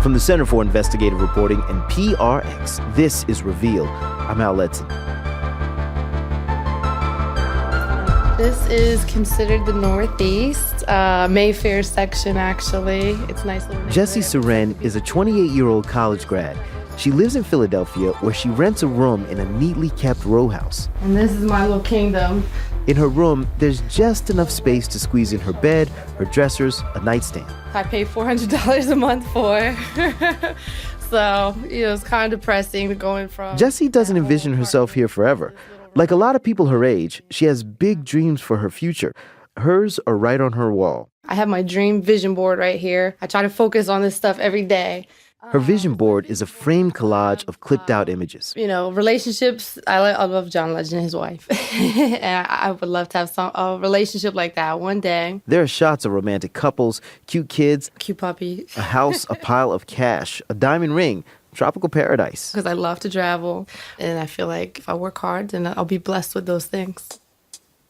From the Center for Investigative Reporting and PRX, this is Reveal. I'm Al Letson. This is considered the Northeast, Mayfair section, actually. It's nice little neighborhood. Jessie Suren is a 28-year-old college grad. She lives in Philadelphia, where she rents a room in a neatly kept row house. And this is my little kingdom. In her room, there's just enough space to squeeze in her bed, her dressers, a nightstand. I pay $400 a month for. So, it's kind of depressing going from... Jessie doesn't envision herself here forever. Like a lot of people her age, she has big dreams for her future. Hers are right on her wall. I have my dream vision board right here. I try to focus on this stuff every day. Her vision board is a framed collage of clipped-out images. Relationships, I love John Legend and his wife. And I would love to have a relationship like that one day. There are shots of romantic couples, cute kids, cute puppy, a house, a pile of cash, a diamond ring, tropical paradise. Because I love to travel, and I feel like if I work hard, then I'll be blessed with those things.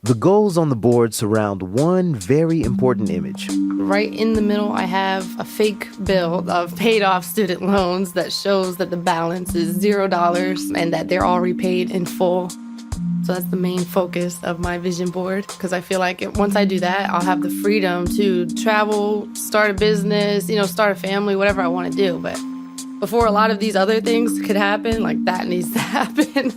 The goals on the board surround one very important image. Right in the middle, I have a fake bill of paid off student loans that shows that the balance is $0 and that they're all repaid in full. So that's the main focus of my vision board, because I feel like once I do that, I'll have the freedom to travel, start a business, start a family, whatever I want to do. But before a lot of these other things could happen, like that needs to happen.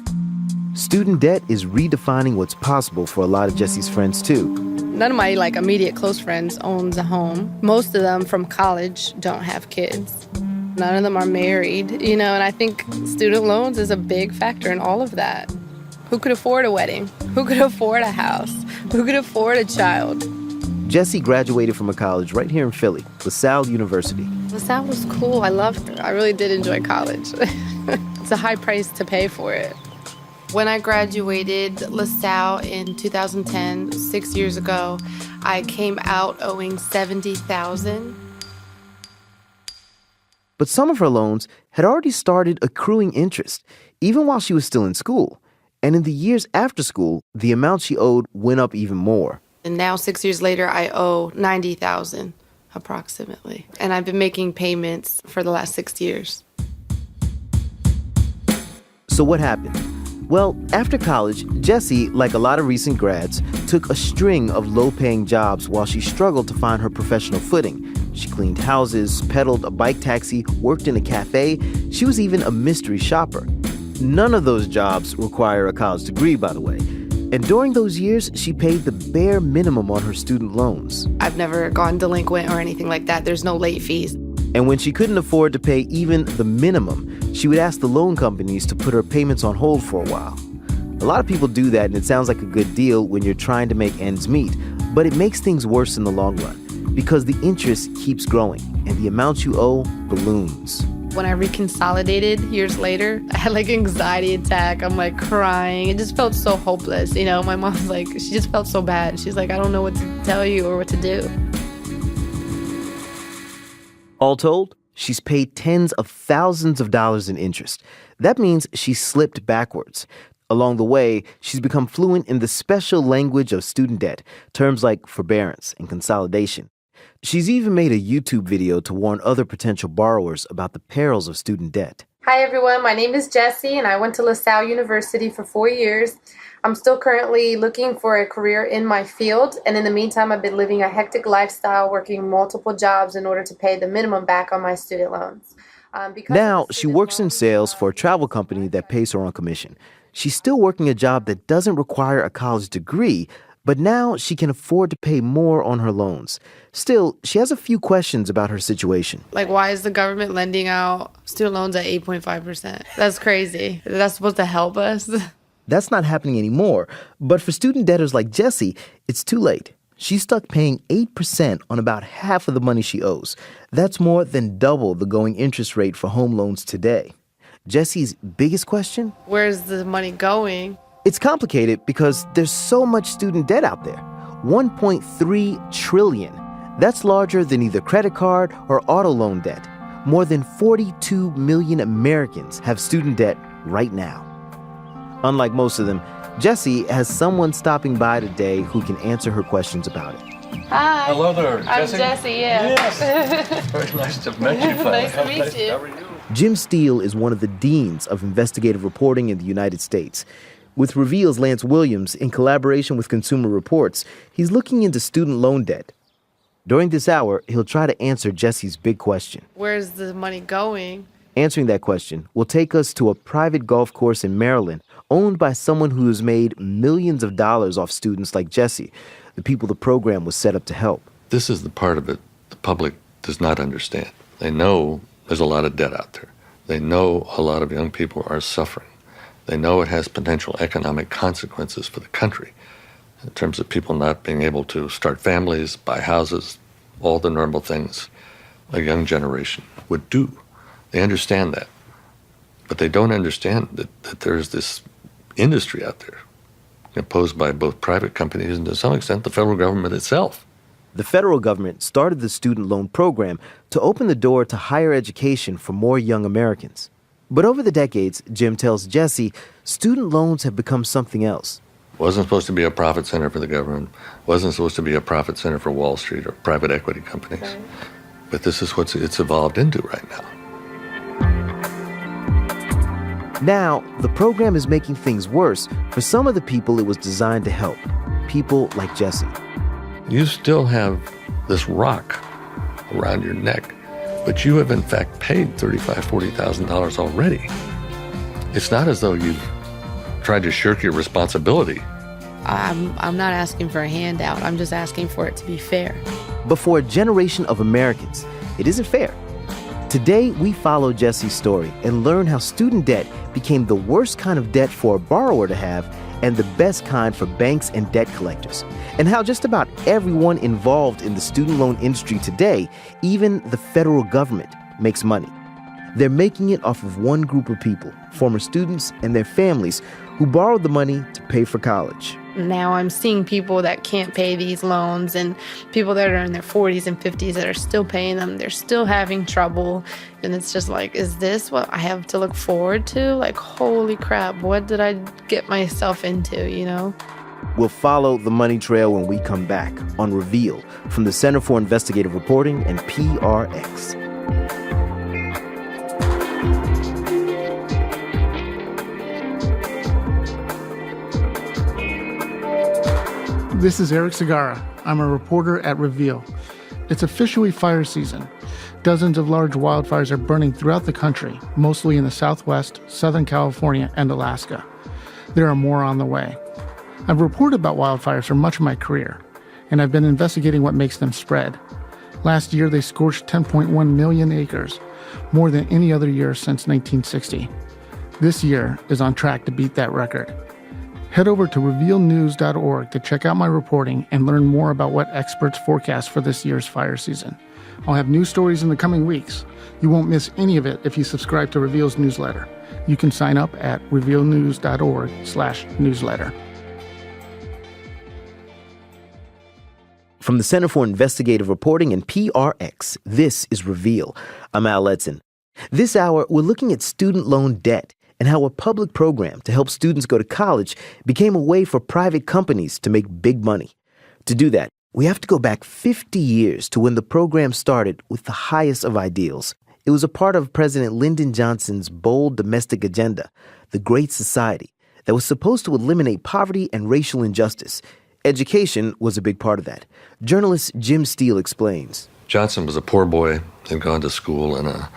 Student debt is redefining what's possible for a lot of Jessie's friends, too. None of my immediate close friends owns a home. Most of them from college don't have kids. None of them are married, and I think student loans is a big factor in all of that. Who could afford a wedding? Who could afford a house? Who could afford a child? Jessie graduated from a college right here in Philly, LaSalle University. LaSalle was cool. I loved it. I really did enjoy college. It's a high price to pay for it. When I graduated LaSalle in 2010, 6 years ago, I came out owing $70,000. But some of her loans had already started accruing interest, even while she was still in school. And in the years after school, the amount she owed went up even more. And now, 6 years later, I owe $90,000 approximately. And I've been making payments for the last 6 years. So what happened? Well, after college, Jessie, like a lot of recent grads, took a string of low-paying jobs while she struggled to find her professional footing. She cleaned houses, pedaled a bike taxi, worked in a cafe. She was even a mystery shopper. None of those jobs require a college degree, by the way. And during those years, she paid the bare minimum on her student loans. I've never gone delinquent or anything like that. There's no late fees. And when she couldn't afford to pay even the minimum, she would ask the loan companies to put her payments on hold for a while. A lot of people do that, and it sounds like a good deal when you're trying to make ends meet, but it makes things worse in the long run because the interest keeps growing and the amount you owe balloons. When I reconsolidated years later, I had an anxiety attack. I'm crying. It just felt so hopeless. My mom's she just felt so bad. She's I don't know what to tell you or what to do. All told, she's paid tens of thousands of dollars in interest. That means she's slipped backwards. Along the way, she's become fluent in the special language of student debt, terms like forbearance and consolidation. She's even made a YouTube video to warn other potential borrowers about the perils of student debt. Hi, everyone. My name is Jessie, and I went to LaSalle University for 4 years. I'm still currently looking for a career in my field, and in the meantime, I've been living a hectic lifestyle, working multiple jobs in order to pay the minimum back on my student loans. Now, she works in sales for a travel company that pays her on commission. She's still working a job that doesn't require a college degree, but now she can afford to pay more on her loans. Still, she has a few questions about her situation. Why is the government lending out student loans at 8.5%? That's crazy. That's supposed to help us. That's not happening anymore. But for student debtors like Jessie, it's too late. She's stuck paying 8% on about half of the money she owes. That's more than double the going interest rate for home loans today. Jessie's biggest question? Where's the money going? It's complicated because there's so much student debt out there. 1.3 trillion. That's larger than either credit card or auto loan debt. More than 42 million Americans have student debt right now. Unlike most of them, Jessie has someone stopping by today who can answer her questions about it. Hi. Hello there, I'm Jessie. Jessie, yeah. Yes. Very nice to meet you. Nice to meet you. How are you? Jim Steele is one of the deans of investigative reporting in the United States. With Reveal's Lance Williams, in collaboration with Consumer Reports, he's looking into student loan debt. During this hour, he'll try to answer Jessie's big question. Where's the money going? Answering that question will take us to a private golf course in Maryland owned by someone who has made millions of dollars off students like Jessie, the people the program was set up to help. This is the part of it the public does not understand. They know there's a lot of debt out there. They know a lot of young people are suffering. They know it has potential economic consequences for the country in terms of people not being able to start families, buy houses, all the normal things a young generation would do. They understand that. But they don't understand that there's this industry out there imposed by both private companies and, to some extent, the federal government itself. The federal government started the student loan program to open the door to higher education for more young Americans. But over the decades, Jim tells Jessie, student loans have become something else. Wasn't supposed to be a profit center for the government. Wasn't supposed to be a profit center for Wall Street or private equity companies. Okay. But this is what it's evolved into right now. Now, the program is making things worse for some of the people it was designed to help, people like Jessie. You still have this rock around your neck, but you have in fact paid $35,000, $40,000 already. It's not as though you've tried to shirk your responsibility. I'm not asking for a handout. I'm just asking for it to be fair. But for a generation of Americans, it isn't fair. Today, we follow Jessie's story and learn how student debt became the worst kind of debt for a borrower to have and the best kind for banks and debt collectors, and how just about everyone involved in the student loan industry today, even the federal government, makes money. They're making it off of one group of people, former students and their families, who borrowed the money to pay for college. Now I'm seeing people that can't pay these loans and people that are in their 40s and 50s that are still paying them. They're still having trouble. And it's just like, is this what I have to look forward to? Like, holy crap, what did I get myself into, you know? We'll follow the money trail when we come back on Reveal from the Center for Investigative Reporting and PRX. This is Eric Segarra. I'm a reporter at Reveal. It's officially fire season. Dozens of large wildfires are burning throughout the country, mostly in the Southwest, Southern California, and Alaska. There are more on the way. I've reported about wildfires for much of my career, and I've been investigating what makes them spread. Last year, they scorched 10.1 million acres, more than any other year since 1960. This year is on track to beat that record. Head over to revealnews.org to check out my reporting and learn more about what experts forecast for this year's fire season. I'll have new stories in the coming weeks. You won't miss any of it if you subscribe to Reveal's newsletter. You can sign up at revealnews.org/newsletter. From the Center for Investigative Reporting and PRX, this is Reveal. I'm Al Letson. This hour, we're looking at student loan debt and how a public program to help students go to college became a way for private companies to make big money. To do that, we have to go back 50 years to when the program started with the highest of ideals. It was a part of President Lyndon Johnson's bold domestic agenda, the Great Society, that was supposed to eliminate poverty and racial injustice. Education was a big part of that. Journalist Jim Steele explains. Johnson was a poor boy, had gone to school in a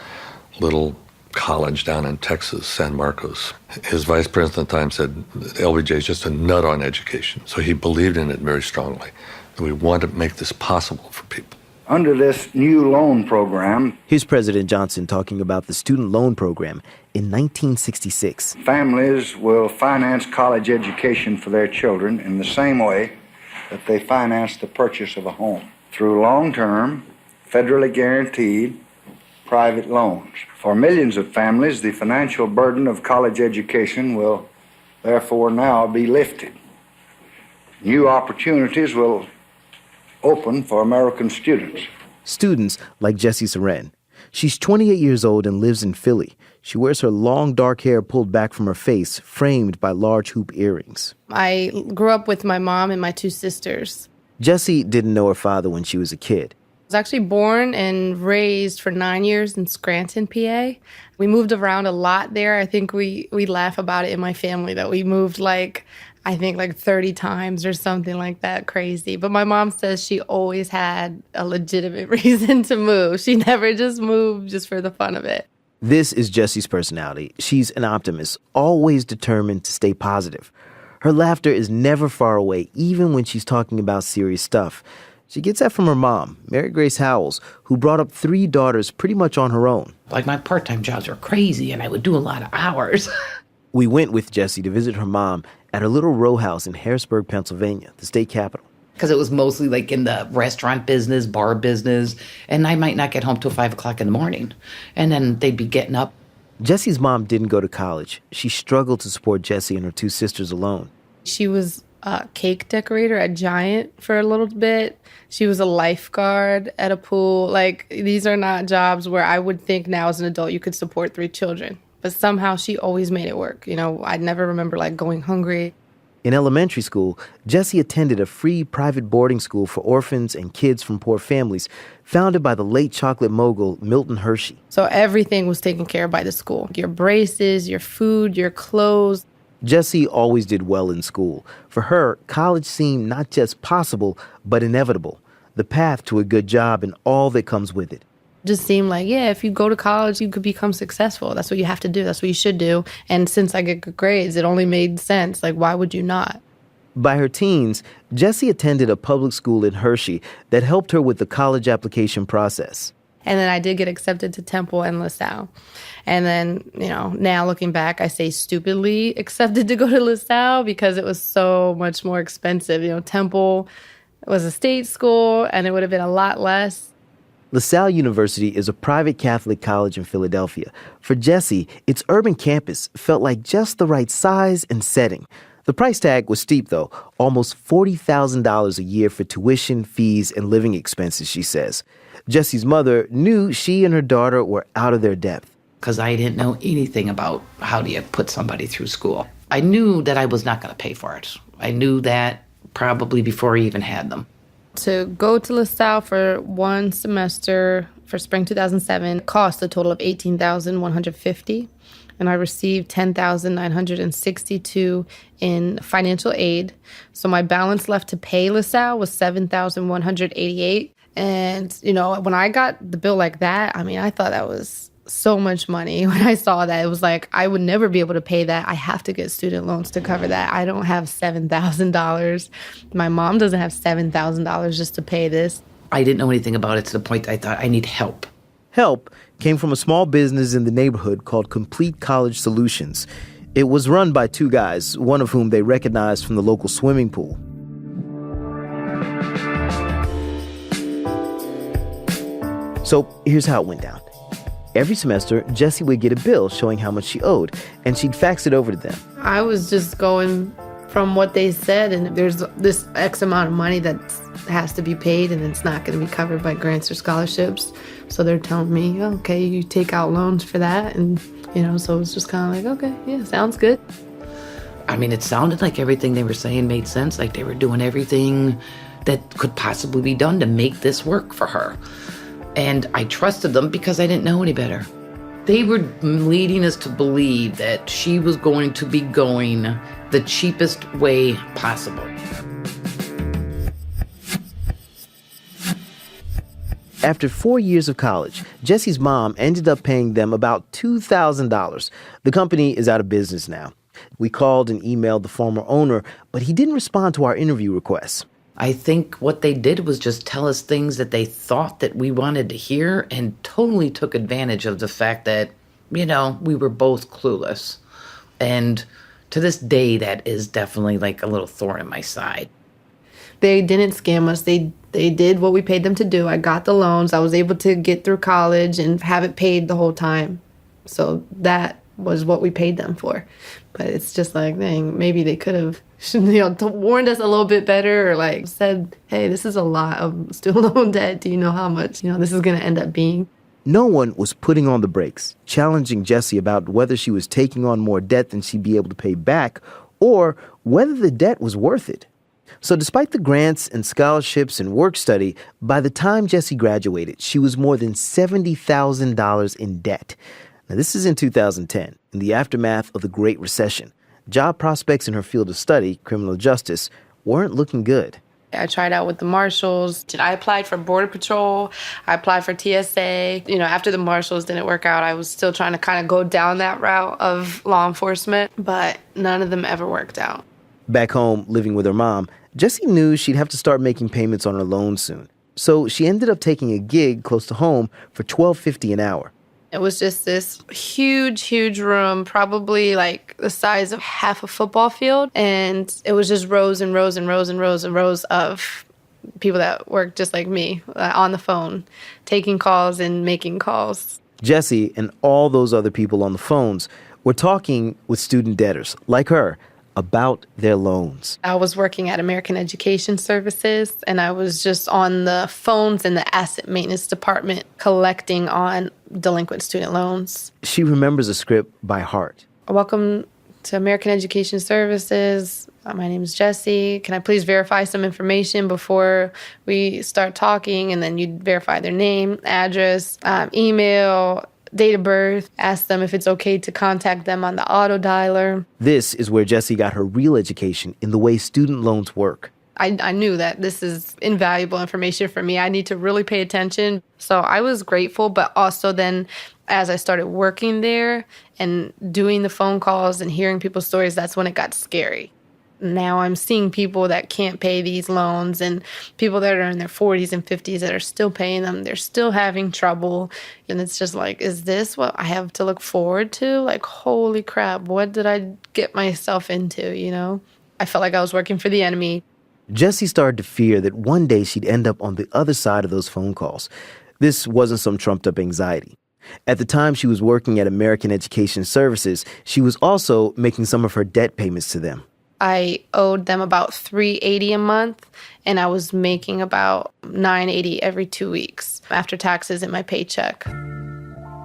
little college down in Texas, San Marcos. His vice president at the time said, LBJ is just a nut on education. So he believed in it very strongly. And we want to make this possible for people. Under this new loan program, Here's President Johnson talking about the student loan program in 1966. families will finance college education for their children in the same way that they finance the purchase of a home, through long-term, federally guaranteed private loans. For millions of families, the financial burden of college education will therefore now be lifted. New opportunities will open for American students. Students like Jessie Seren. She's 28 years old and lives in Philly. She wears her long dark hair pulled back from her face, framed by large hoop earrings. I grew up with my mom and my two sisters. Jessie didn't know her father when she was a kid. I was actually born and raised for 9 years in Scranton, PA. We moved around a lot there. I think we laugh about it in my family that we moved like 30 times or something like that, crazy. But my mom says she always had a legitimate reason to move. She never just moved just for the fun of it. This is Jessie's personality. She's an optimist, always determined to stay positive. Her laughter is never far away, even when she's talking about serious stuff. She gets that from her mom, Mary Grace Howells, who brought up 3 daughters pretty much on her own. Like, my part-time jobs were crazy, and I would do a lot of hours. We went with Jessie to visit her mom at her little row house in Harrisburg, Pennsylvania, the state capital. Because it was mostly like in the restaurant business, bar business, and I might not get home till 5 o'clock in the morning. And then they'd be getting up. Jessie's mom didn't go to college. She struggled to support Jessie and her 2 sisters alone. She was a cake decorator at Giant for a little bit. She was a lifeguard at a pool. Like, these are not jobs where I would think now as an adult you could support 3 children. But somehow she always made it work. You know, I never remember going hungry. In elementary school, Jessie attended a free private boarding school for orphans and kids from poor families, founded by the late chocolate mogul Milton Hershey. So everything was taken care of by the school. Your braces, your food, your clothes. Jessie always did well in school. For her, college seemed not just possible, but inevitable. The path to a good job and all that comes with it. Just seemed like, yeah, if you go to college, you could become successful. That's what you have to do. That's what you should do. And since I get good grades, it only made sense. Like, why would you not? By her teens, Jessie attended a public school in Hershey that helped her with the college application process. And then I did get accepted to Temple and LaSalle. And then, now looking back, I say stupidly accepted to go to LaSalle because it was so much more expensive. Temple was a state school and it would have been a lot less. LaSalle University is a private Catholic college in Philadelphia. For Jessie, its urban campus felt like just the right size and setting. The price tag was steep, though, almost $40,000 a year for tuition, fees, and living expenses, she says. Jessie's mother knew she and her daughter were out of their depth. Because I didn't know anything about how do you put somebody through school. I knew that I was not going to pay for it. I knew that probably before I even had them. To go to LaSalle for 1 semester for spring 2007 cost a total of $18,150, and I received $10,962 in financial aid. So my balance left to pay LaSalle was $7,188. And, when I got the bill like that, I thought that was so much money. When I saw that, it was like, I would never be able to pay that. I have to get student loans to cover that. I don't have $7,000. My mom doesn't have $7,000 just to pay this. I didn't know anything about it to the point I thought I need help. Help came from a small business in the neighborhood called Complete College Solutions. It was run by 2 guys, one of whom they recognized from the local swimming pool. So here's how it went down. Every semester, Jessie would get a bill showing how much she owed, and she'd fax it over to them. I was just going from what they said, and there's this X amount of money that has to be paid, and it's not going to be covered by grants or scholarships. So they're telling me, okay, you take out loans for that, and, so it was just kind of like, okay, yeah, sounds good. It sounded like everything they were saying made sense, like they were doing everything that could possibly be done to make this work for her. And I trusted them because I didn't know any better. They were leading us to believe that she was going to be going the cheapest way possible. After 4 years of college, Jessie's mom ended up paying them about $2,000. The company is out of business now. We called and emailed the former owner, but he didn't respond to our interview requests. I think what they did was just tell us things that they thought that we wanted to hear and totally took advantage of the fact that, we were both clueless. And to this day, that is definitely like a little thorn in my side. They didn't scam us. They did what we paid them to do. I got the loans. I was able to get through college and have it paid the whole time. So that was what we paid them for. But it's just like, dang, maybe they could have warned us a little bit better, or said, hey, this is a lot of student loan debt. Do you know how much, this is going to end up being? No one was putting on the brakes, challenging Jessie about whether she was taking on more debt than she'd be able to pay back, or whether the debt was worth it. So despite the grants and scholarships and work study, by the time Jessie graduated, she was more than $70,000 in debt. Now, this is in 2010, in the aftermath of the Great Recession. Job prospects in her field of study, criminal justice, weren't looking good. I tried out with the Marshals. I applied for Border Patrol. I applied for TSA. After the Marshals didn't work out, I was still trying to kind of go down that route of law enforcement, but none of them ever worked out. Back home, living with her mom, Jessie knew she'd have to start making payments on her loan soon. So she ended up taking a gig close to home for $12.50 an hour. It was just this huge, huge room, probably like the size of half a football field. And it was just rows and rows and rows and rows and rows of people that worked just like me on the phone, taking calls and making calls. Jessie and all those other people on the phones were talking with student debtors like her about their loans. I was working at American Education Services, and I was just on the phones in the asset maintenance department collecting on delinquent student loans. She remembers a script by heart. Welcome to American Education Services. My name is Jessie. Can I please verify some information before we start talking? And then you'd verify their name, address, email, date of birth, ask them if it's okay to contact them on the auto dialer. This is where Jessie got her real education in the way student loans work. I knew that this is invaluable information for me. I need to really pay attention. So I was grateful, but also then as I started working there and doing the phone calls and hearing people's stories, that's when it got scary. Now I'm seeing people that can't pay these loans and people that are in their 40s and 50s that are still paying them. They're still having trouble. And it's just like, is this what I have to look forward to? Like, holy crap, what did I get myself into, I felt like I was working for the enemy. Jessie started to fear that one day she'd end up on the other side of those phone calls. This wasn't some trumped-up anxiety. At the time she was working at American Education Services, she was also making some of her debt payments to them. I owed them about $380 a month, and I was making about $980 every 2 weeks after taxes in my paycheck.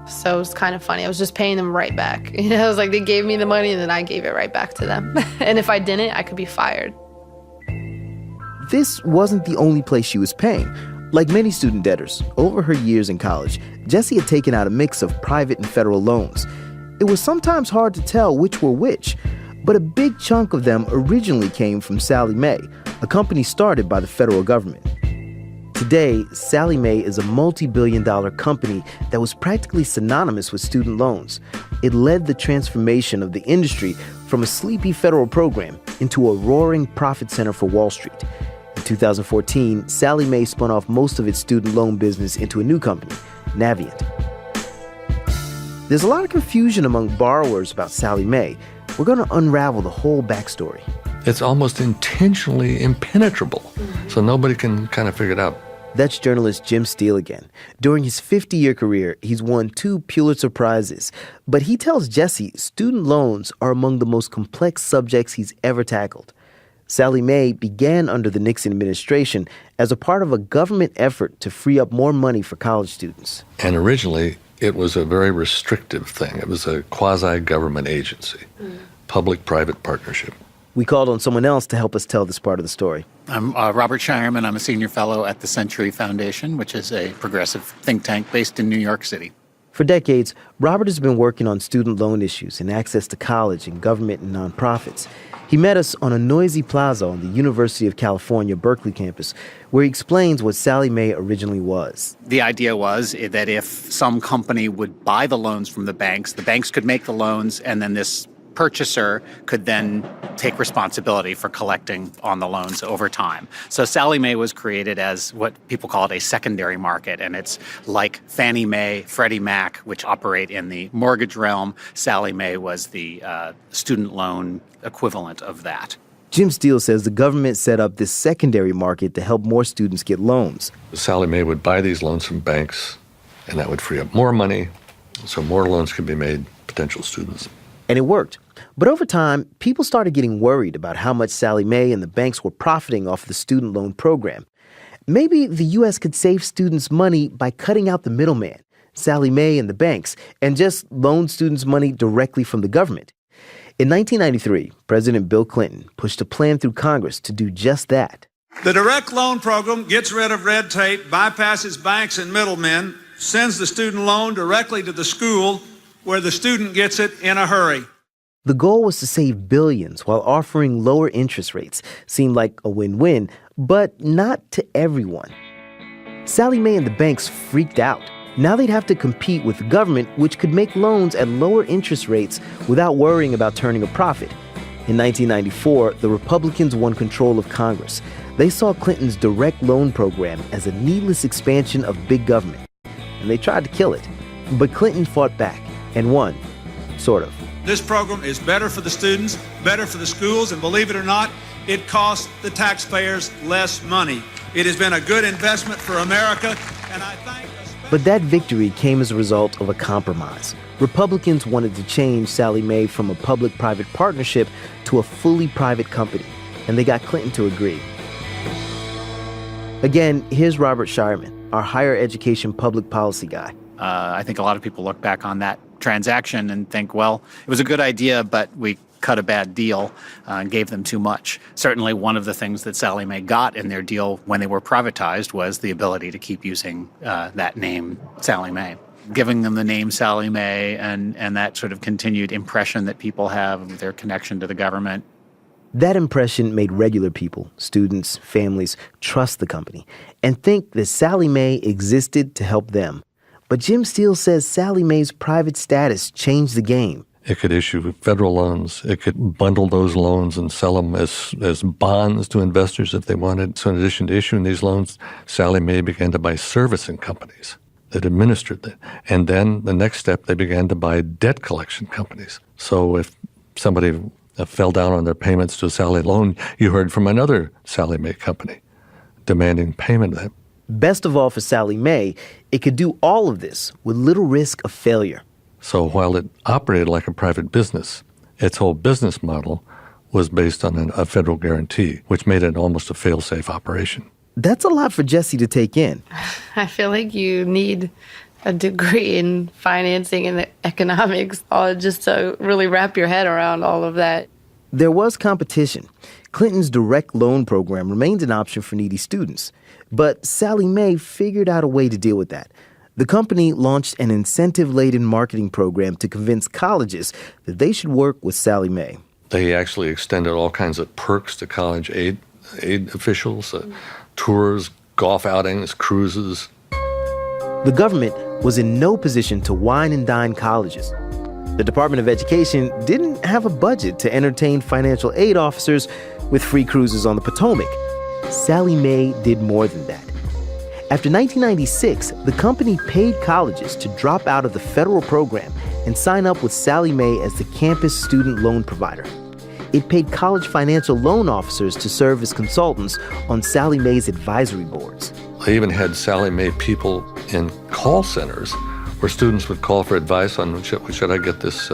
So it was kind of funny. I was just paying them right back. It was like they gave me the money, and then I gave it right back to them. And if I didn't, I could be fired. This wasn't the only place she was paying. Like many student debtors, over her years in college, Jessie had taken out a mix of private and federal loans. It was sometimes hard to tell which were which, but a big chunk of them originally came from Sallie Mae, a company started by the federal government. Today, Sallie Mae is a multi-billion-dollar company that was practically synonymous with student loans. It led the transformation of the industry from a sleepy federal program into a roaring profit center for Wall Street. In 2014, Sallie Mae spun off most of its student loan business into a new company, Navient. There's a lot of confusion among borrowers about Sallie Mae. We're going to unravel the whole backstory. It's almost intentionally impenetrable, so nobody can kind of figure it out. That's journalist Jim Steele again. During his 50-year career, he's won 2 Pulitzer Prizes. But he tells Jessie student loans are among the most complex subjects he's ever tackled. Sallie Mae began under the Nixon administration as a part of a government effort to free up more money for college students. And originally, it was a very restrictive thing. It was a quasi-government agency, public-private partnership. We called on someone else to help us tell this part of the story. I'm Robert Shireman. I'm a senior fellow at the Century Foundation, which is a progressive think tank based in New York City. For decades, Robert has been working on student loan issues and access to college and government and nonprofits. He met us on a noisy plaza on the University of California, Berkeley campus, where he explains what Sallie Mae originally was. The idea was that if some company would buy the loans from the banks could make the loans, and then this purchaser could then take responsibility for collecting on the loans over time. So Sallie Mae was created as what people call it a secondary market, and it's like Fannie Mae, Freddie Mac, which operate in the mortgage realm. Sallie Mae was the student loan equivalent of that. Jim Steele says the government set up this secondary market to help more students get loans. Sallie Mae would buy these loans from banks, and that would free up more money, so more loans could be made to potential students. And it worked. But over time, people started getting worried about how much Sallie Mae and the banks were profiting off the student loan program. Maybe the U.S. could save students money by cutting out the middleman, Sallie Mae and the banks, and just loan students money directly from the government. In 1993, President Bill Clinton pushed a plan through Congress to do just that. The direct loan program gets rid of red tape, bypasses banks and middlemen, sends the student loan directly to the school where the student gets it in a hurry. The goal was to save billions while offering lower interest rates. Seemed like a win-win, but not to everyone. Sallie Mae and the banks freaked out. Now they'd have to compete with the government, which could make loans at lower interest rates without worrying about turning a profit. In 1994, the Republicans won control of Congress. They saw Clinton's direct loan program as a needless expansion of big government, and they tried to kill it. But Clinton fought back and won, sort of. This program is better for the students, better for the schools, and believe it or not, it costs the taxpayers less money. It has been a good investment for America, and I thank... But that victory came as a result of a compromise. Republicans wanted to change Sallie Mae from a public-private partnership to a fully private company, and they got Clinton to agree. Again, here's Robert Shireman, our higher education public policy guy. I think a lot of people look back on that transaction and think, well, it was a good idea, but we cut a bad deal and gave them too much. Certainly one of the things that Sallie Mae got in their deal when they were privatized was the ability to keep using that name, Sallie Mae. Giving them the name Sallie Mae and that sort of continued impression that people have of their connection to the government. That impression made regular people, students, families, trust the company and think that Sallie Mae existed to help them. But Jim Steele says Sallie Mae's private status changed the game. It could issue federal loans. It could bundle those loans and sell them as bonds to investors if they wanted. So in addition to issuing these loans, Sallie Mae began to buy servicing companies that administered them. And then the next step, they began to buy debt collection companies. So if somebody fell down on their payments to a Sallie loan, you heard from another Sallie Mae company demanding payment of them. Best of all for Sallie Mae, it could do all of this with little risk of failure. So while it operated like a private business, its whole business model was based on a federal guarantee, which made it almost a fail-safe operation. That's a lot for Jesse to take in. I feel like you need a degree in financing and economics just to really wrap your head around all of that. There was competition. Clinton's direct loan program remained an option for needy students. But Sallie Mae figured out a way to deal with that. The company launched an incentive-laden marketing program to convince colleges that they should work with Sallie Mae. They actually extended all kinds of perks to college aid officials, tours, golf outings, cruises. The government was in no position to wine and dine colleges. The Department of Education didn't have a budget to entertain financial aid officers with free cruises on the Potomac. Sallie Mae did more than that. After 1996, the company paid colleges to drop out of the federal program and sign up with Sallie Mae as the campus student loan provider. It paid college financial loan officers to serve as consultants on Sallie Mae's advisory boards. They even had Sallie Mae people in call centers where students would call for advice on should I get this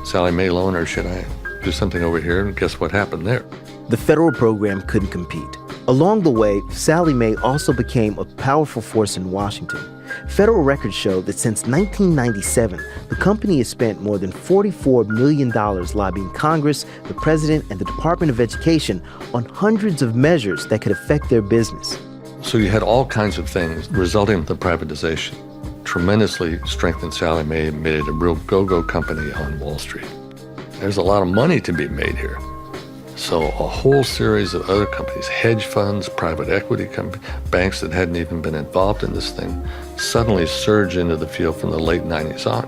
Sallie Mae loan or should I do something over here? And guess what happened there? The federal program couldn't compete. Along the way, Sallie Mae also became a powerful force in Washington. Federal records show that since 1997, the company has spent more than $44 million lobbying Congress, the president, and the Department of Education on hundreds of measures that could affect their business. So you had all kinds of things resulting in the privatization. Tremendously strengthened Sallie Mae, made it a real go-go company on Wall Street. There's a lot of money to be made here. So a whole series of other companies, hedge funds, private equity companies, banks that hadn't even been involved in this thing, suddenly surged into the field from the late 90s on.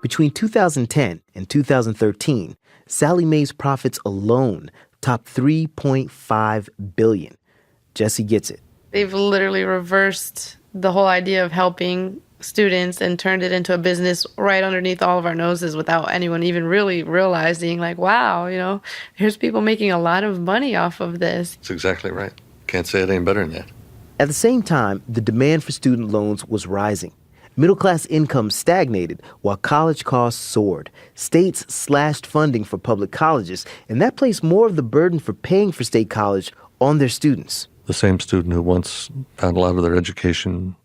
Between 2010 and 2013, Sallie Mae's profits alone topped $3.5 billion. Jesse gets it. They've literally reversed the whole idea of helping students and turned it into a business right underneath all of our noses without anyone even really realizing, like, wow, here's people making a lot of money off of this. That's exactly right. Can't say it any better than that. At the same time, the demand for student loans was rising. Middle-class income stagnated while college costs soared. States slashed funding for public colleges, and that placed more of the burden for paying for state college on their students. The same student who once found a lot of their education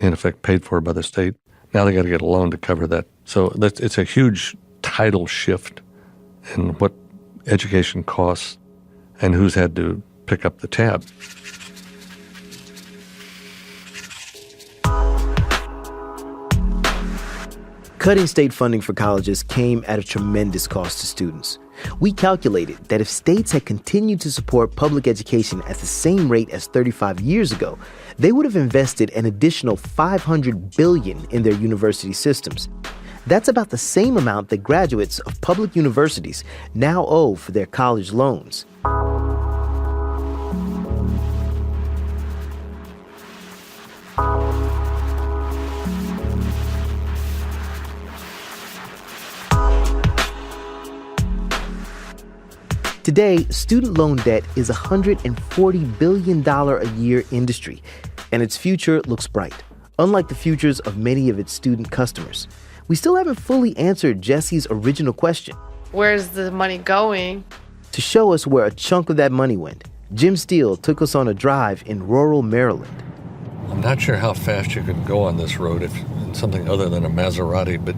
in effect paid for by the state Now they got to get a loan to cover that. So it's a huge tidal shift in what education costs and who's had to pick up the tab. Cutting state funding for colleges came at a tremendous cost to students. We calculated that if states had continued to support public education at the same rate as 35 years ago, they would have invested an additional $500 billion in their university systems. That's about the same amount that graduates of public universities now owe for their college loans. Today, student loan debt is a $140 billion a year industry, and its future looks bright, unlike the futures of many of its student customers. We still haven't fully answered Jesse's original question. Where's the money going? To show us where a chunk of that money went, Jim Steele took us on a drive in rural Maryland. I'm not sure how fast you could go on this road if in something other than a Maserati, but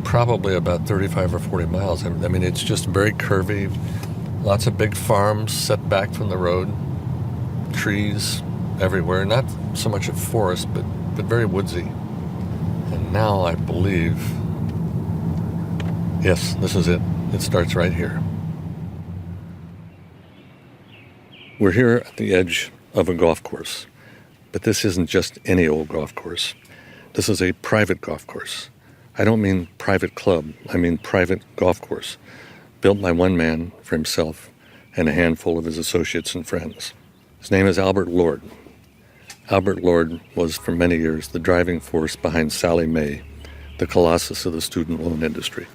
probably about 35 or 40 miles. I mean, it's just very curvy, lots of big farms set back from the road, trees everywhere, not so much a forest, but very woodsy. And now I believe, yes, this is it. It starts right here. We're here at the edge of a golf course, but this isn't just any old golf course. This is a private golf course. I don't mean private club, I mean private golf course, built by one man for himself and a handful of his associates and friends. His name is Albert Lord. Albert Lord was for many years the driving force behind Sallie Mae, the colossus of the student loan industry.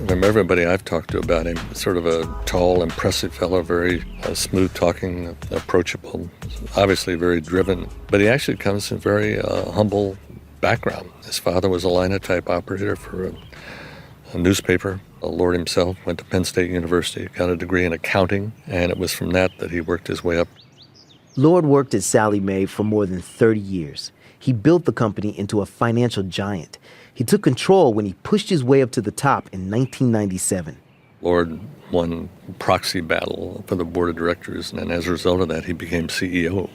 From everybody I've talked to about him, sort of a tall, impressive fellow, very smooth-talking, approachable, obviously very driven. But he actually comes from a very humble background. His father was a linotype operator for a newspaper. Lord himself went to Penn State University, got a degree in accounting, and it was from that he worked his way up. Lord worked at Sallie Mae for more than 30 years. He built the company into a financial giant. He took control when he pushed his way up to the top in 1997. Lord won proxy battle for the board of directors, and as a result of that, he became CEO.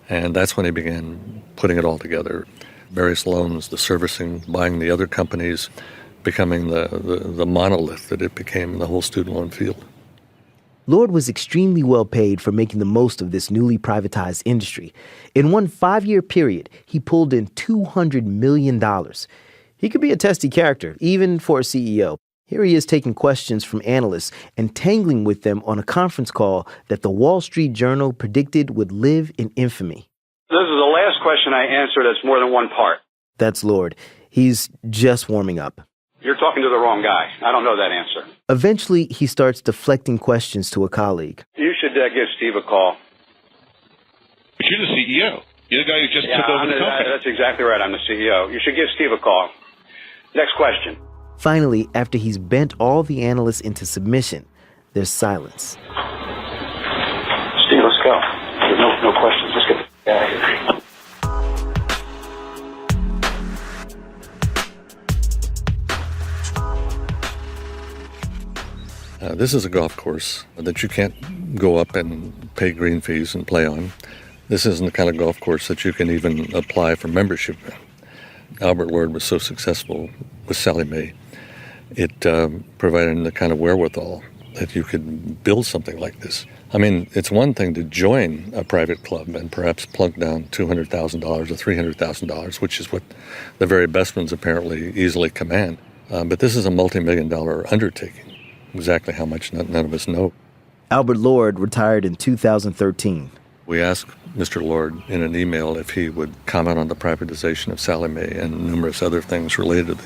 And that's when he began putting it all together. Various loans, the servicing, buying the other companies, becoming the monolith that it became in the whole student loan field. Lord was extremely well paid for making the most of this newly privatized industry. In one 5-year period, he pulled in $200 million. He could be a testy character, even for a CEO. Here he is taking questions from analysts and tangling with them on a conference call that the Wall Street Journal predicted would live in infamy. This is the last question I answered that's more than one part. That's Lord. He's just warming up. You're talking to the wrong guy. I don't know that answer. Eventually, he starts deflecting questions to a colleague. You should give Steve a call. But you're the CEO. You're the guy who just took over the company. That's exactly right. I'm the CEO. You should give Steve a call. Next question. Finally, after he's bent all the analysts into submission, there's silence. Steve, let's go. No questions. Let's get the out of here. This is a golf course that you can't go up and pay green fees and play on. This isn't the kind of golf course that you can even apply for membership in. Albert Lord was so successful with Sallie Mae, it provided him the kind of wherewithal that you could build something like this. I mean, it's one thing to join a private club and perhaps plunk down $200,000 or $300,000, which is what the very best ones apparently easily command. But this is a multi-million-dollar undertaking. Exactly how much, none of us know. Albert Lord retired in 2013. We asked Mr. Lord in an email if he would comment on the privatization of Sallie Mae and numerous other things related.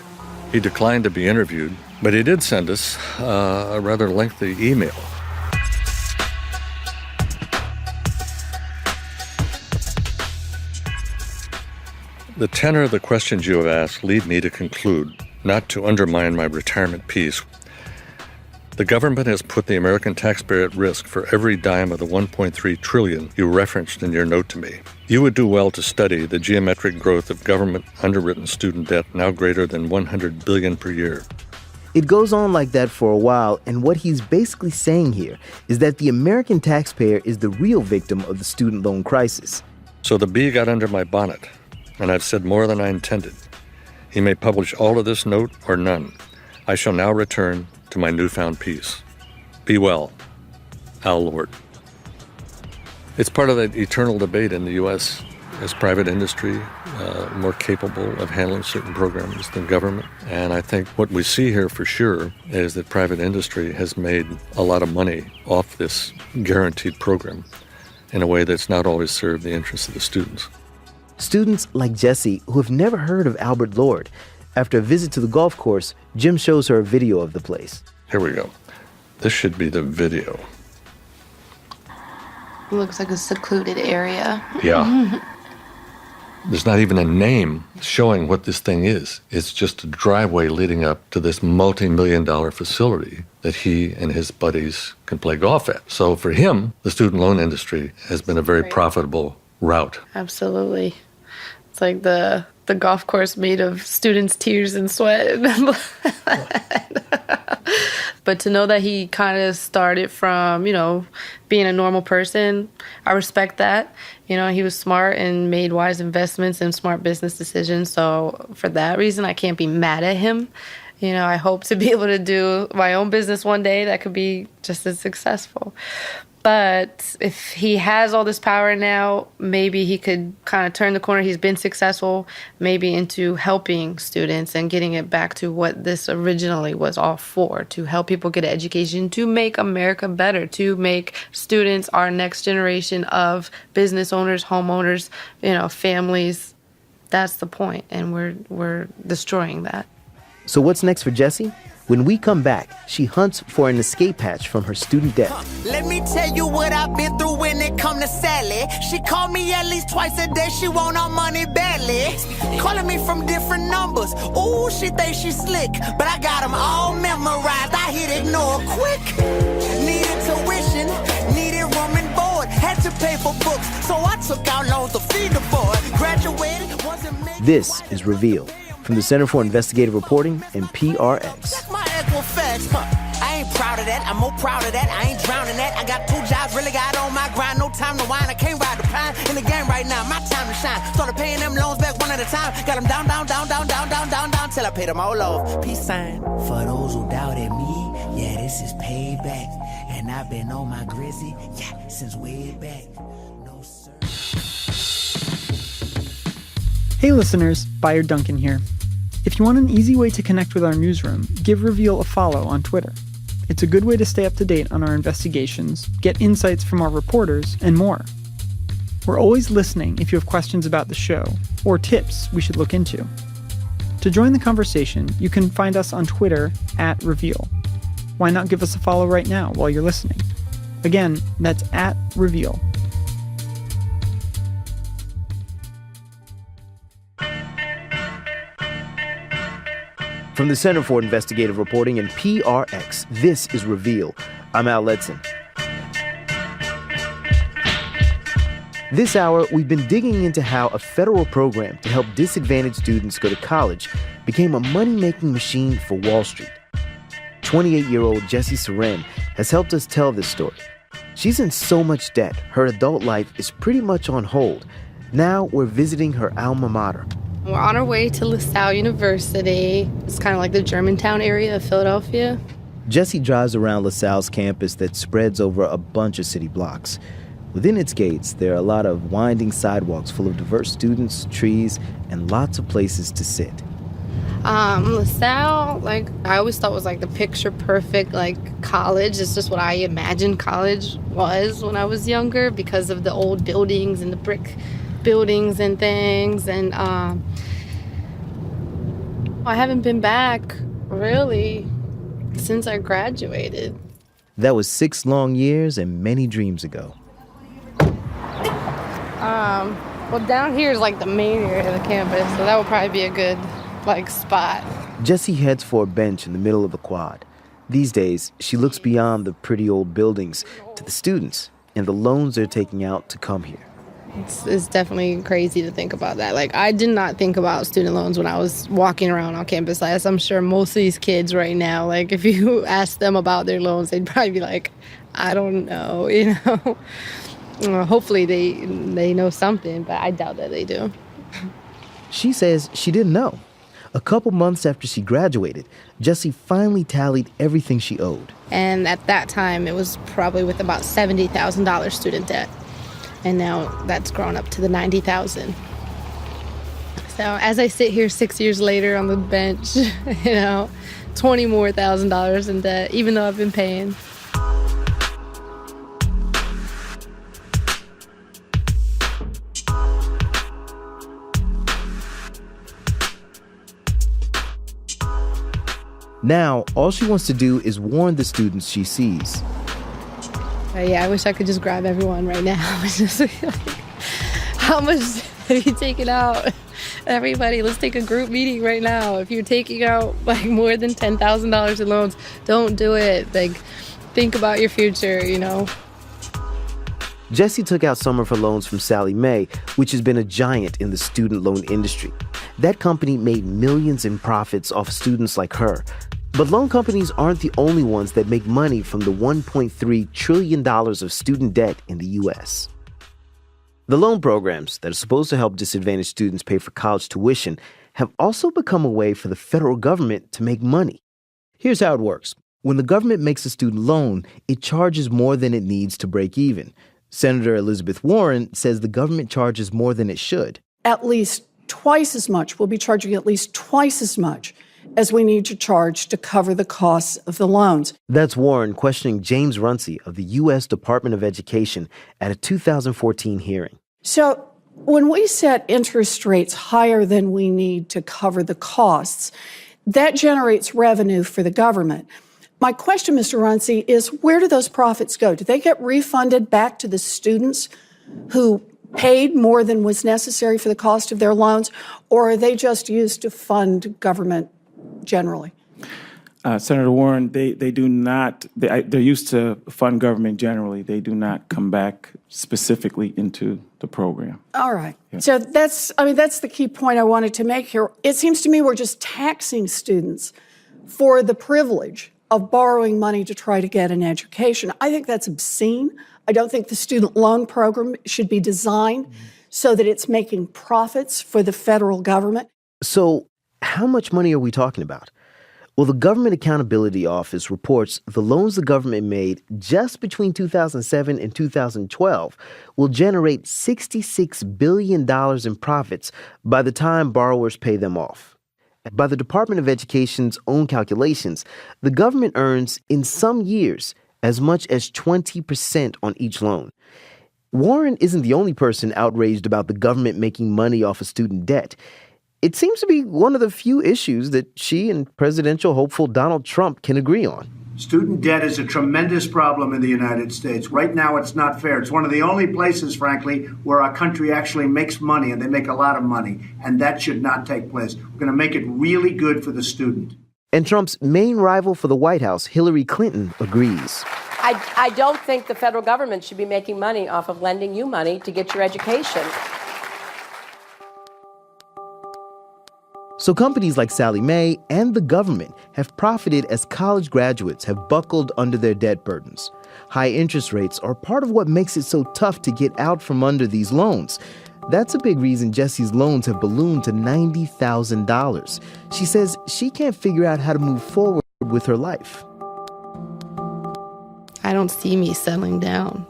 He declined to be interviewed, but he did send us a rather lengthy email. The tenor of the questions you have asked lead me to conclude not to undermine my retirement piece. The government has put the American taxpayer at risk for every dime of the $1.3 trillion you referenced in your note to me. You would do well to study the geometric growth of government underwritten student debt, now greater than $100 billion per year. It goes on like that for a while, and what he's basically saying here is that the American taxpayer is the real victim of the student loan crisis. So the bee got under my bonnet, and I've said more than I intended. He may publish all of this note or none. I shall now return to my newfound peace. Be well, Al Lord. It's part of that eternal debate in the U.S. Is private industry more capable of handling certain programs than government? And I think what we see here for sure is that private industry has made a lot of money off this guaranteed program in a way that's not always served the interests of the students. Students like Jessie, who have never heard of Albert Lord. After a visit to the golf course, Jim shows her a video of the place. Here we go. This should be the video. It looks like a secluded area. Yeah. There's not even a name showing what this thing is. It's just a driveway leading up to this multi-million-dollar facility that he and his buddies can play golf at. So for him, the student loan industry has been a very profitable route. Absolutely. It's like the golf course made of students' tears and sweat. But to know that he kind of started from, being a normal person, I respect that. He was smart and made wise investments and smart business decisions. So for that reason, I can't be mad at him. I hope to be able to do my own business one day that could be just as successful. But if he has all this power now, maybe he could kind of turn the corner. He's been successful, maybe into helping students and getting it back to what this originally was all for, to help people get an education, to make America better, to make students our next generation of business owners, homeowners, families. That's the point, and we're destroying that. So what's next for Jessie? When we come back, she hunts for an escape hatch from her student debt. Let me tell you what I've been through when it come to Sally. She called me at least twice a day. She want our money badly. Calling me from different numbers. Ooh, she thinks she slick. But I got them all memorized. I hit ignore quick. Needed tuition. Needed room and board. Had to pay for books. So I took out loans to feed the boy. Graduated. Wasn't making. This is Reveal from the Center for Investigative Reporting and PRX. That's my Equifax. I ain't proud of that. I'm more proud of that. I ain't drowning that. I got 2 jobs, really got on my grind. No time to whine. I can't ride the pine. In the game right now, my time to shine. Started paying them loans back one at a time. Got them down, till I paid them all off. Peace sign. For those who doubted me, yeah, this is payback. And I've been on my grizzy, yeah, since way back. No, sir. Hey listeners, Buyer Duncan here. If you want an easy way to connect with our newsroom, give Reveal a follow on Twitter. It's a good way to stay up to date on our investigations, get insights from our reporters, and more. We're always listening if you have questions about the show, or tips we should look into. To join the conversation, you can find us on Twitter @Reveal. Why not give us a follow right now while you're listening? Again, that's @Reveal. From the Center for Investigative Reporting and PRX, this is Reveal. I'm Al Letson. This hour, we've been digging into how a federal program to help disadvantaged students go to college became a money-making machine for Wall Street. 28-year-old Jessie Seren has helped us tell this story. She's in so much debt, her adult life is pretty much on hold. Now we're visiting her alma mater. We're on our way to LaSalle University. It's kind of like the Germantown area of Philadelphia. Jessie drives around LaSalle's campus that spreads over a bunch of city blocks. Within its gates, there are a lot of winding sidewalks full of diverse students, trees, and lots of places to sit. LaSalle, I always thought was the picture perfect, college. It's just what I imagined college was when I was younger because of the old buildings and the brick buildings and things. And I haven't been back, really, since I graduated. That was 6 long years and many dreams ago. Well, down here is the main area of the campus, so that would probably be a good spot. Jessie heads for a bench in the middle of the quad. These days, she looks beyond the pretty old buildings to the students and the loans they're taking out to come here. It's definitely crazy to think about that. Like, I did not think about student loans when I was walking around on campus. As I'm sure most of these kids right now, like, if you ask them about their loans, they'd probably be like, I don't know, you know. Hopefully they know something, but I doubt that they do. She says she didn't know. A couple months after she graduated, Jessie finally tallied everything she owed. And at that time, it was probably with about $70,000 student debt. And now that's grown up to the $90,000. So as I sit here 6 years later on the bench, you know, $20,000 more in debt, even though I've been paying. Now, all she wants to do is warn the students she sees. Yeah, I wish I could just grab everyone right now. Just like, how much have you taken out? Everybody, let's take a group meeting right now. If you're taking out like more than $10,000 in loans, don't do it. Like, think about your future, you know. Jessie took out some of her loans from Sallie Mae, which has been a giant in the student loan industry. That company made millions in profits off students like her. But loan companies aren't the only ones that make money from the $1.3 trillion of student debt in the U.S. The loan programs that are supposed to help disadvantaged students pay for college tuition have also become a way for the federal government to make money. Here's how it works. When the government makes a student loan, it charges more than it needs to break even. Senator Elizabeth Warren says the government charges more than it should. At least twice as much. We'll be charging at least twice as much as we need to charge to cover the costs of the loans. That's Warren questioning James Runcie of the U.S. Department of Education at a 2014 hearing. So when we set interest rates higher than we need to cover the costs, that generates revenue for the government. My question, Mr. Runcie, is where do those profits go? Do they get refunded back to the students who paid more than was necessary for the cost of their loans, or are they just used to fund government generally? Senator Warren, they do not, they're used to fund government generally. They do not come back specifically into the program. All right. Yeah. So that's the key point I wanted to make here. It seems to me we're just taxing students for the privilege of borrowing money to try to get an education. I think that's obscene. I don't think the student loan program should be designed so that it's making profits for the federal government. So how much money are we talking about? Well, the Government Accountability Office reports the loans the government made just between 2007 and 2012 will generate $66 billion in profits by the time borrowers pay them off. By the Department of Education's own calculations, the government earns, in some years, as much as 20% on each loan. Warren isn't the only person outraged about the government making money off of student debt. It seems to be one of the few issues that she and presidential hopeful Donald Trump can agree on. Student debt is a tremendous problem in the United States. Right now, it's not fair. It's one of the only places, frankly, where our country actually makes money, and they make a lot of money. And that should not take place. We're going to make it really good for the student. And Trump's main rival for the White House, Hillary Clinton, agrees. I don't think the federal government should be making money off of lending you money to get your education. So companies like Sallie Mae and the government have profited as college graduates have buckled under their debt burdens. High interest rates are part of what makes it so tough to get out from under these loans. That's a big reason Jessie's loans have ballooned to $90,000. She says she can't figure out how to move forward with her life. I don't see me settling down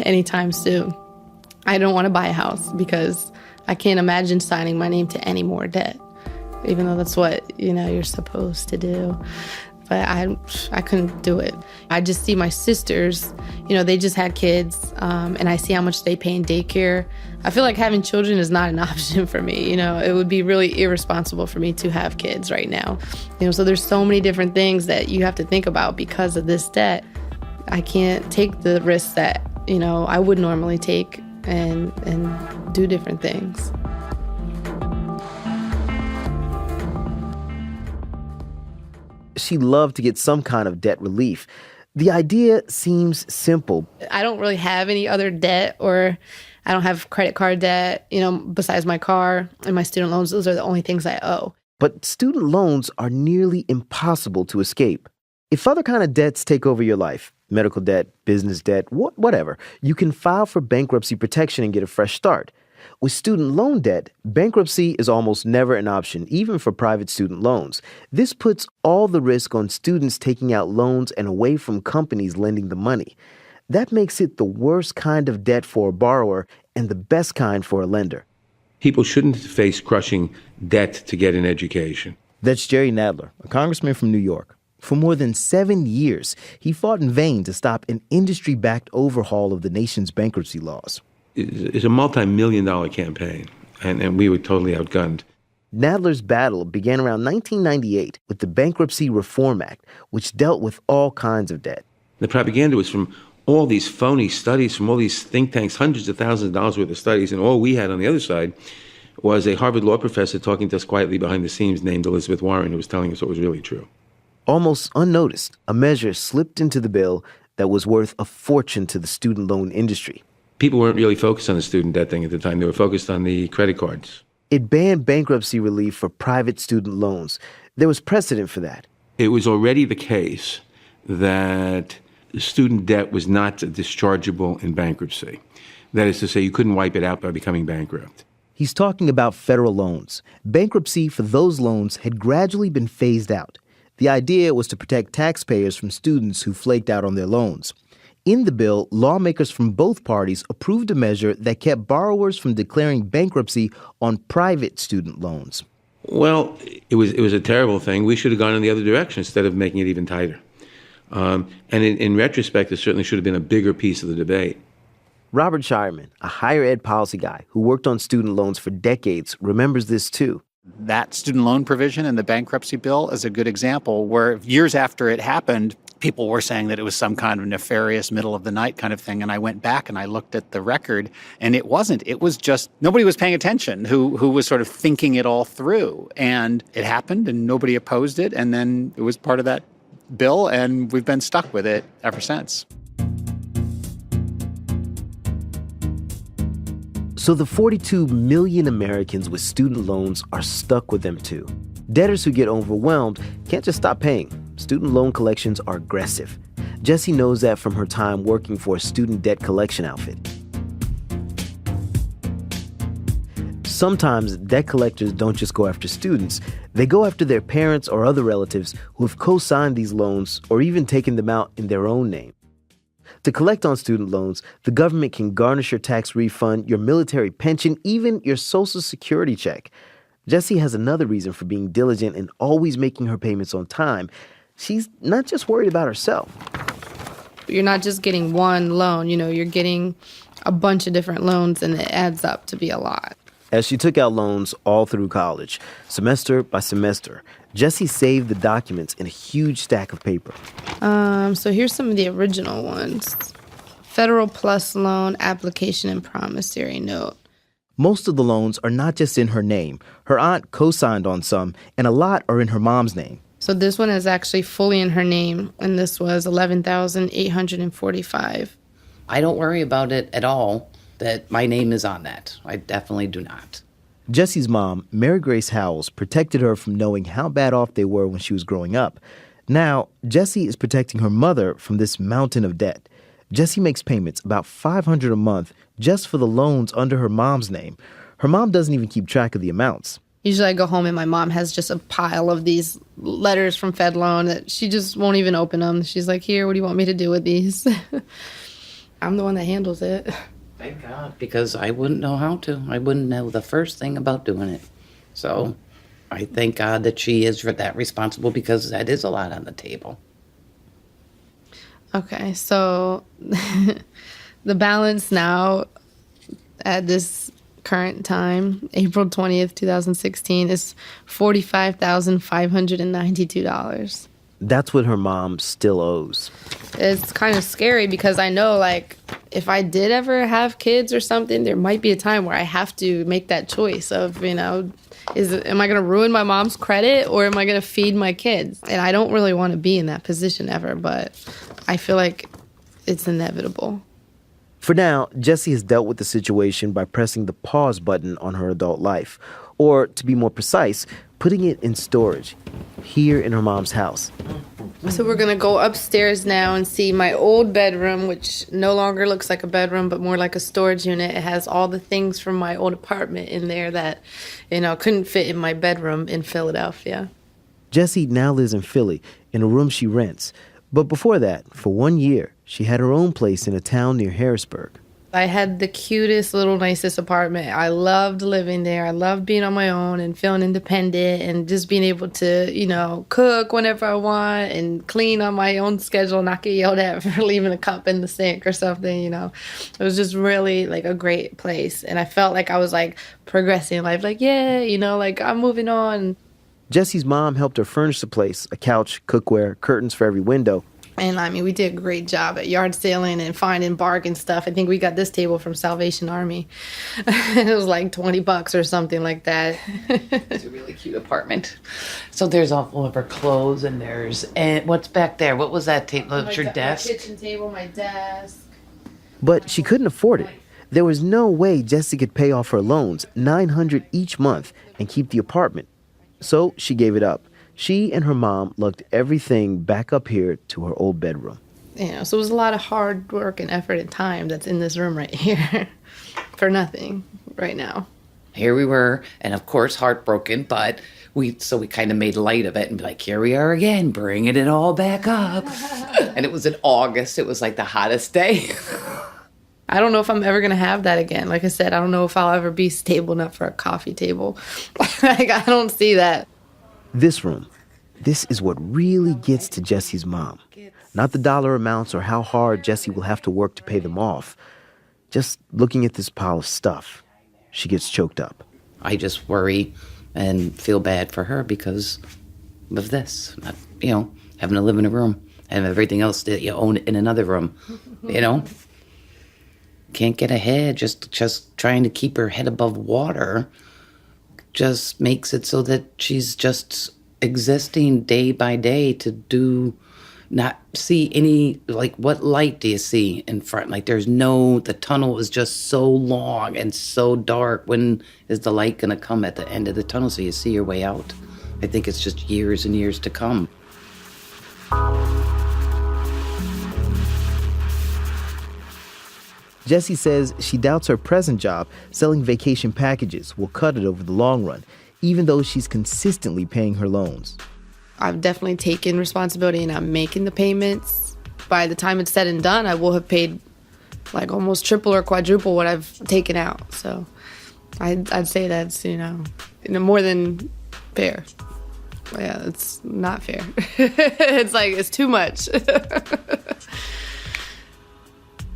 anytime soon. I don't want to buy a house because I can't imagine signing my name to any more debt, even though that's what, you're supposed to do. But I couldn't do it. I just see my sisters, they just had kids, and I see how much they pay in daycare. I feel like having children is not an option for me. It would be really irresponsible for me to have kids right now. So there's so many different things that you have to think about because of this debt. I can't take the risks that, I would normally take and do different things. she'd love to get some kind of debt relief. The idea seems simple. I don't really have any other debt, or I don't have credit card debt, besides my car and my student loans. Those are the only things I owe. But student loans are nearly impossible to escape. If other kind of debts take over your life, medical debt, business debt, whatever, you can file for bankruptcy protection and get a fresh start. With student loan debt, bankruptcy is almost never an option, even for private student loans. This puts all the risk on students taking out loans and away from companies lending the money. That makes it the worst kind of debt for a borrower and the best kind for a lender. People shouldn't face crushing debt to get an education. That's Jerry Nadler, a congressman from New York. For more than 7 years, he fought in vain to stop an industry-backed overhaul of the nation's bankruptcy laws. It's a multi-million-dollar campaign, and we were totally outgunned. Nadler's battle began around 1998 with the Bankruptcy Reform Act, which dealt with all kinds of debt. The propaganda was from all these phony studies, from all these think tanks, hundreds of thousands of dollars worth of studies, and all we had on the other side was a Harvard law professor talking to us quietly behind the scenes named Elizabeth Warren, who was telling us what was really true. Almost unnoticed, a measure slipped into the bill that was worth a fortune to the student loan industry. People weren't really focused on the student debt thing at the time. They were focused on the credit cards. It banned bankruptcy relief for private student loans. There was precedent for that. It was already the case that student debt was not dischargeable in bankruptcy. That is to say, you couldn't wipe it out by becoming bankrupt. He's talking about federal loans. Bankruptcy for those loans had gradually been phased out. The idea was to protect taxpayers from students who flaked out on their loans. In the bill, lawmakers from both parties approved a measure that kept borrowers from declaring bankruptcy on private student loans. Well, it was a terrible thing. We should have gone in the other direction instead of making it even tighter. And in retrospect, it certainly should have been a bigger piece of the debate. Robert Shireman, a higher ed policy guy who worked on student loans for decades, remembers this too. That student loan provision in the bankruptcy bill is a good example where years after it happened, people were saying that it was some kind of nefarious middle of the night kind of thing. And I went back and I looked at the record, and it wasn't. It was just nobody was paying attention who was sort of thinking it all through. And it happened and nobody opposed it. And then it was part of that bill, and we've been stuck with it ever since. So the 42 million Americans with student loans are stuck with them too. Debtors who get overwhelmed can't just stop paying. Student loan collections are aggressive. Jessie knows that from her time working for a student debt collection outfit. Sometimes debt collectors don't just go after students. They go after their parents or other relatives who have co-signed these loans or even taken them out in their own name. To collect on student loans, the government can garnish your tax refund, your military pension, even your Social Security check. Jessie has another reason for being diligent and always making her payments on time. She's not just worried about herself. You're not just getting one loan, you're getting a bunch of different loans, and it adds up to be a lot. As she took out loans all through college, semester by semester, Jessie saved the documents in a huge stack of paper. So here's some of the original ones. Federal Plus Loan Application and Promissory Note. Most of the loans are not just in her name. Her aunt co-signed on some, and a lot are in her mom's name. So this one is actually fully in her name, and this was $11,845. I don't worry about it at all that my name is on that. I definitely do not. Jessie's mom, Mary Grace Howells, protected her from knowing how bad off they were when she was growing up. Now, Jessie is protecting her mother from this mountain of debt. Jessie makes payments about $500 a month just for the loans under her mom's name. Her mom doesn't even keep track of the amounts. Usually I go home and my mom has just a pile of these letters from FedLoan that she just won't even open them. She's like, here, what do you want me to do with these? I'm the one that handles it. Thank God, because I wouldn't know how to. I wouldn't know the first thing about doing it. So I thank God that she is that responsible, because that is a lot on the table. Okay, so the balance now at this current time, April 20th, 2016, is $45,592. That's what her mom still owes. It's kind of scary because I know, if I did ever have kids or something, there might be a time where I have to make that choice of, am I going to ruin my mom's credit or am I going to feed my kids? And I don't really want to be in that position ever, but I feel like it's inevitable. For now, Jessie has dealt with the situation by pressing the pause button on her adult life, or to be more precise, putting it in storage here in her mom's house. So we're going to go upstairs now and see my old bedroom, which no longer looks like a bedroom, but more like a storage unit. It has all the things from my old apartment in there that, couldn't fit in my bedroom in Philadelphia. Jessie now lives in Philly in a room she rents. But before that, for 1 year, she had her own place in a town near Harrisburg. I had the cutest, little, nicest apartment. I loved living there. I loved being on my own and feeling independent and just being able to, cook whenever I want and clean on my own schedule, not get yelled at for leaving a cup in the sink or something, It was just really, a great place. And I felt like I was, progressing in life. I'm moving on. Jessie's mom helped her furnish the place, a couch, cookware, curtains for every window. And we did a great job at yard selling and finding bargain stuff. I think we got this table from Salvation Army. It was like $20 or something like that. It's a really cute apartment. So there's all of her clothes and what's back there? What was that table? It's your desk? My kitchen table, my desk. But she couldn't afford it. There was no way Jessie could pay off her loans, $900 each month, and keep the apartment. So she gave it up. She and her mom lugged everything back up here to her old bedroom. So it was a lot of hard work and effort and time that's in this room right here for nothing right now. Here we were, and of course heartbroken, but we kind of made light of it and be like, here we are again, bringing it all back up. And it was in August. It was like the hottest day. I don't know if I'm ever going to have that again. Like I said, I don't know if I'll ever be stable enough for a coffee table. I don't see that. This room, this is what really gets to Jessie's mom. Not the dollar amounts or how hard Jessie will have to work to pay them off. Just looking at this pile of stuff, she gets choked up. I just worry and feel bad for her because of this. Having to live in a room and everything else that you own in another room, Can't get ahead, just trying to keep her head above water just makes it so that she's just existing day by day to not see any, what light do you see in front? The tunnel is just so long and so dark. When is the light going to come at the end of the tunnel so you see your way out? I think it's just years and years to come. Jessie says she doubts her present job, selling vacation packages, will cut it over the long run, even though she's consistently paying her loans. I've definitely taken responsibility and I'm making the payments. By the time it's said and done, I will have paid almost triple or quadruple what I've taken out. So I'd say that's, more than fair. Yeah, it's not fair. It's too much.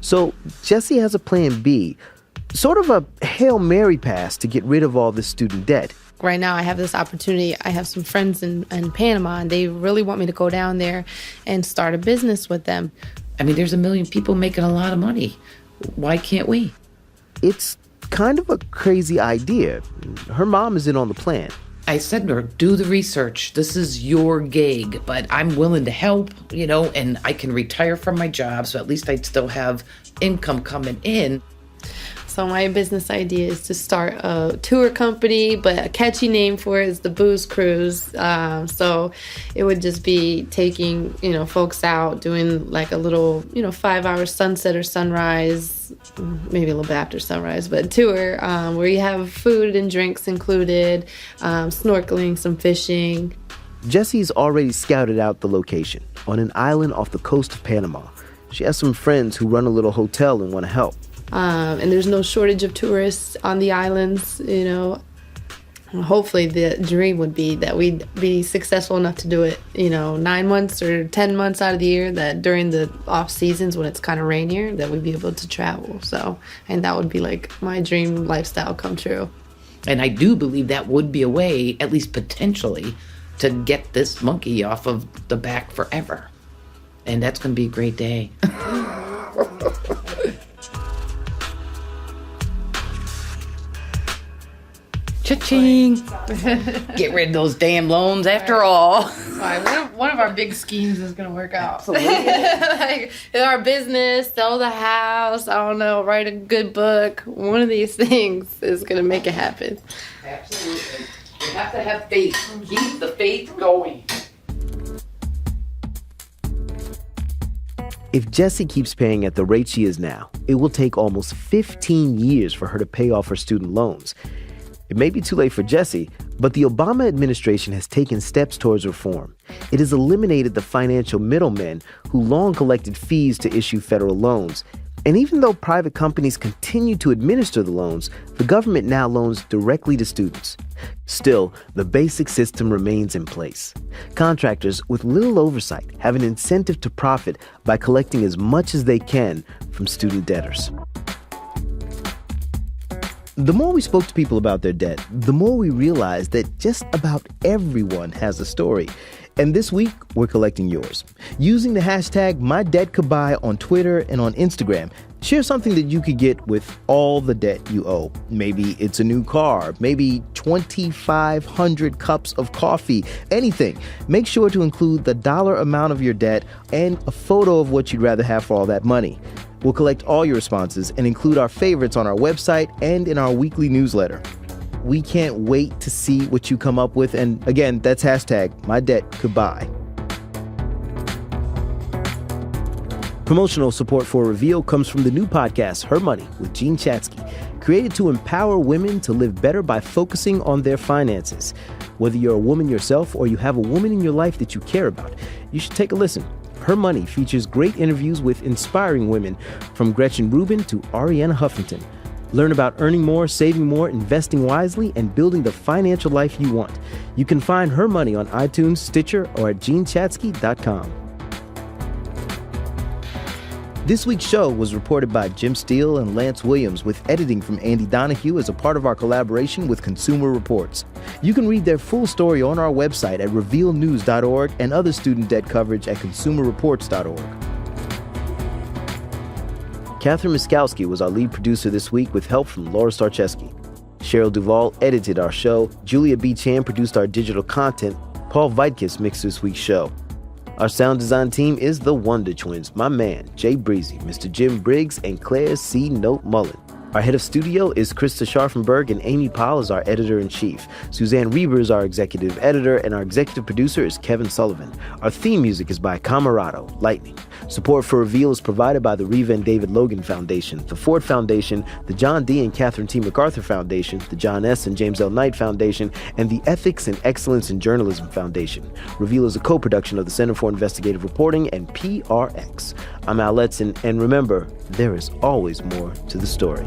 So Jessie has a plan B, sort of a Hail Mary pass to get rid of all this student debt. Right now I have this opportunity. I have some friends in Panama, and they really want me to go down there and start a business with them. There's 1 million people making a lot of money. Why can't we? It's kind of a crazy idea. Her mom is in on the plan. I said to her, do the research. This is your gig, but I'm willing to help, and I can retire from my job, so at least I'd still have income coming in. So my business idea is to start a tour company, but a catchy name for it is the Booze Cruise. So it would just be taking, folks out, doing a little, 5-hour sunset or sunrise, maybe a little bit after sunrise, but tour where you have food and drinks included, snorkeling, some fishing. Jessie's already scouted out the location on an island off the coast of Panama. She has some friends who run a little hotel and want to help. And there's no shortage of tourists on the islands, Hopefully the dream would be that we'd be successful enough to do it, 9 months or 10 months out of the year, that during the off seasons when it's kind of rainier, that we'd be able to travel. And that would be my dream lifestyle come true. And I do believe that would be a way, at least potentially, to get this monkey off of the back forever. And that's going to be a great day. Cha-ching. Get rid of those damn loans after all. All right, one of our big schemes is going to work out. Like, in our business, sell the house, I don't know, write a good book. One of these things is going to make it happen. Absolutely. You have to have faith. Keep the faith going. If Jessie keeps paying at the rate she is now, it will take almost 15 years for her to pay off her student loans. It may be too late for Jessie, but the Obama administration has taken steps towards reform. It has eliminated the financial middlemen who long collected fees to issue federal loans. And even though private companies continue to administer the loans, the government now loans directly to students. Still, the basic system remains in place. Contractors with little oversight have an incentive to profit by collecting as much as they can from student debtors. The more we spoke to people about their debt, the more we realized that just about everyone has a story. And this week, we're collecting yours. Using the hashtag MyDebtCould on Twitter and on Instagram, share something that you could get with all the debt you owe. Maybe it's a new car, maybe 2,500 cups of coffee, anything. Make sure to include the dollar amount of your debt and a photo of what you'd rather have for all that money. We'll collect all your responses and include our favorites on our website and in our weekly newsletter. We can't wait to see what you come up with. And again, that's hashtag MyDebtCould. Promotional support for Reveal comes from the new podcast, Her Money, with Jean Chatzky, created to empower women to live better by focusing on their finances. Whether you're a woman yourself or you have a woman in your life that you care about, you should take a listen. Her Money features great interviews with inspiring women, from Gretchen Rubin to Arianna Huffington. Learn about earning more, saving more, investing wisely, and building the financial life you want. You can find Her Money on iTunes, Stitcher, or at jeanchatzky.com. This week's show was reported by Jim Steele and Lance Williams, with editing from Andy Donahue as a part of our collaboration with Consumer Reports. You can read their full story on our website at revealnews.org and other student debt coverage at consumerreports.org. Catherine Miskowski was our lead producer this week with help from Laura Starcheski. Cheryl Duvall edited our show. Julia B. Chan produced our digital content. Paul Vaitkis mixed this week's show. Our sound design team is the Wonder Twins, my man, Jay Breezy, Mr. Jim Briggs, and Claire C. Note Mullen. Our head of studio is Krista Scharfenberg, and Amy Powell is our editor-in-chief. Suzanne Reber is our executive editor, and our executive producer is Kevin Sullivan. Our theme music is by Camerado, Lightning. Support for Reveal is provided by the Reva and David Logan Foundation, the Ford Foundation, the John D. and Catherine T. MacArthur Foundation, the John S. and James L. Knight Foundation, and the Ethics and Excellence in Journalism Foundation. Reveal is a co-production of the Center for Investigative Reporting and PRX. I'm Al Letson, and remember, there is always more to the story.